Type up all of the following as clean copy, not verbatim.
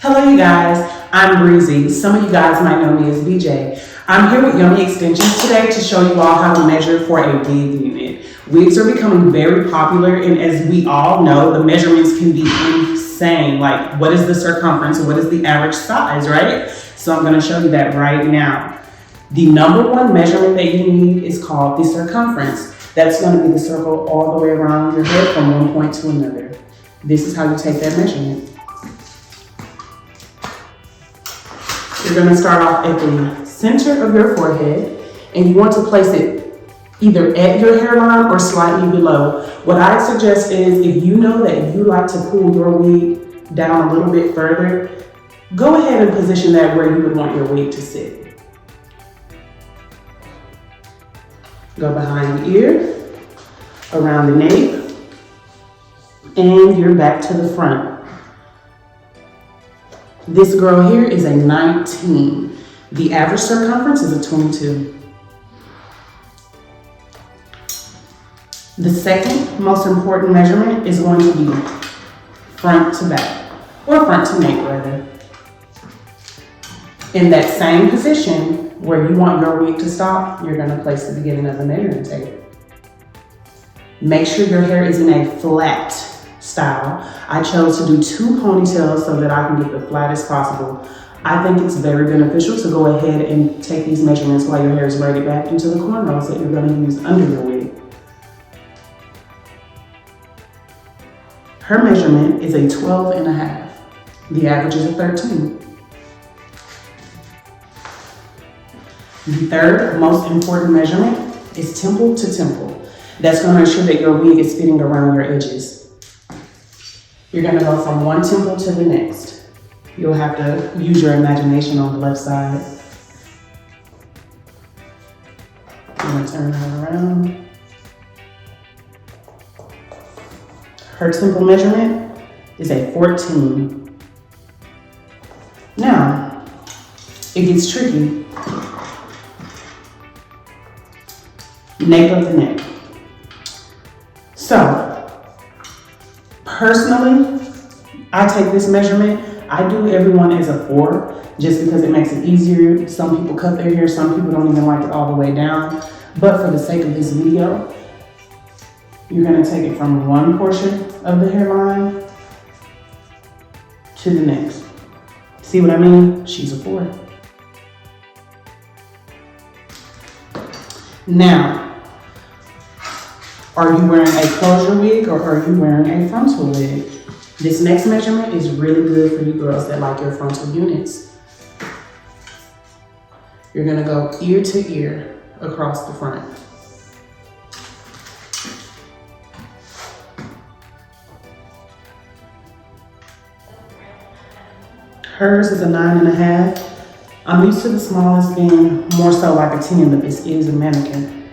Hello you guys, I'm Breezy. Some of you guys might know me as BJ. I'm here with Yummy Extensions today to show you all how to measure for a wig unit. Wigs are becoming very popular, and as we all know, the measurements can be insane. Like, what is the circumference and what is the average size, right? So I'm gonna show you that right now. The number one measurement that you need is called the circumference. That's gonna be the circle all the way around your head from one point to another. This is how you take that measurement. You're going to start off at the center of your forehead, and you want to place it either at your hairline or slightly below. What I suggest is, if you know that you like to pull your wig down a little bit further, go ahead and position that where you would want your wig to sit. Go behind the ear, around the nape, and you're back to the front. This girl here is a 19. The average circumference is a 22. The second most important measurement is going to be front to back, or front to nape rather. In that same position where you want your wig to stop, you're going to place the beginning of the measuring tape. Make sure your hair is in a flat style. I chose to do 2 ponytails so that I can get the flattest possible. I think it's very beneficial to go ahead and take these measurements while your hair is braided back into the cornrows that you're going to use under your wig. Her measurement is a 12.5. The average is a 13. The third most important measurement is temple to temple. That's going to ensure that your wig is fitting around your edges. You're going to go from one temple to the next. You'll have to use your imagination on the left side. I'm going to turn her around. Her temple measurement is a 14. Now, it gets tricky. Nape of the neck. So, personally, I take this measurement. I do everyone as a 4 just because it makes it easier. Some people cut their hair, some people don't even like it all the way down. But for the sake of this video, you're going to take it from one portion of the hairline to the next. See what I mean? She's a 4. Now, are you wearing a closure wig or are you wearing a frontal wig? This next measurement is really good for you girls that like your frontal units. You're gonna go ear to ear across the front. Hers is a 9.5. I'm used to the smallest being more so like a 10, but this is a mannequin.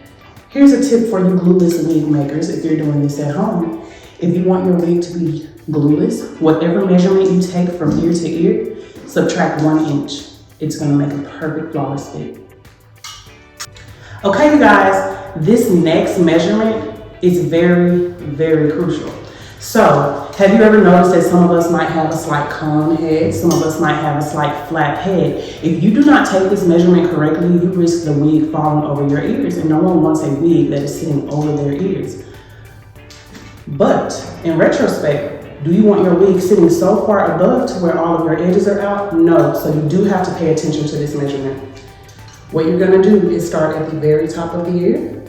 Here's a tip for you glueless wig makers if you're doing this at home. If you want your wig to be glueless, whatever measurement you take from ear to ear, subtract 1 inch. It's gonna make a perfect flawless fit. Okay, you guys, this next measurement is very, very crucial. So, have you ever noticed that some of us might have a slight cone head, some of us might have a slight flat head? If you do not take this measurement correctly, you risk the wig falling over your ears, and no one wants a wig that is sitting over their ears. But in retrospect, do you want your wig sitting so far above to where all of your edges are out? No, so you do have to pay attention to this measurement. What you're gonna do is start at the very top of the ear,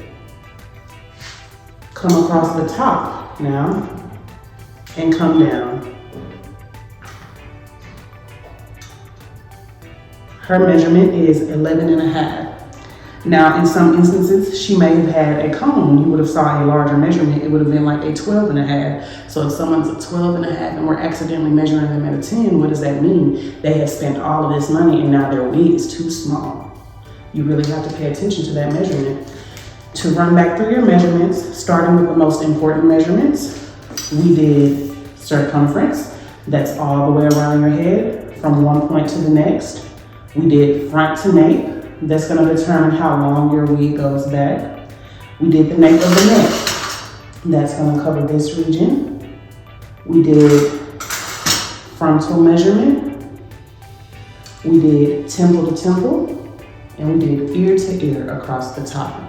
come across the top now, and come down. Her measurement is 11.5. Now, in some instances, she may have had a cone. You would have saw a larger measurement. It would have been like a 12.5. So if someone's a 12.5 and we're accidentally measuring them at a 10, what does that mean? They have spent all of this money and now their wig is too small. You really have to pay attention to that measurement. To run back through your measurements, starting with the most important measurements, we did circumference. That's all the way around your head from one point to the next. We did front to nape. That's going to determine how long your wig goes back. We did the nape of the neck. That's going to cover this region. We did frontal measurement. We did temple to temple, and we did ear to ear across the top.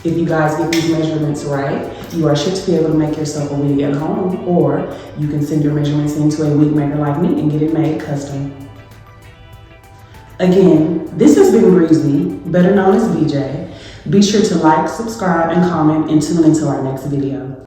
If you guys get these measurements right, you are sure to be able to make yourself a wig at home, or you can send your measurements into a wig maker like me and get it made custom. Again, this has been Breezy, better known as BJ. Be sure to like, subscribe, and comment, and tune into our next video.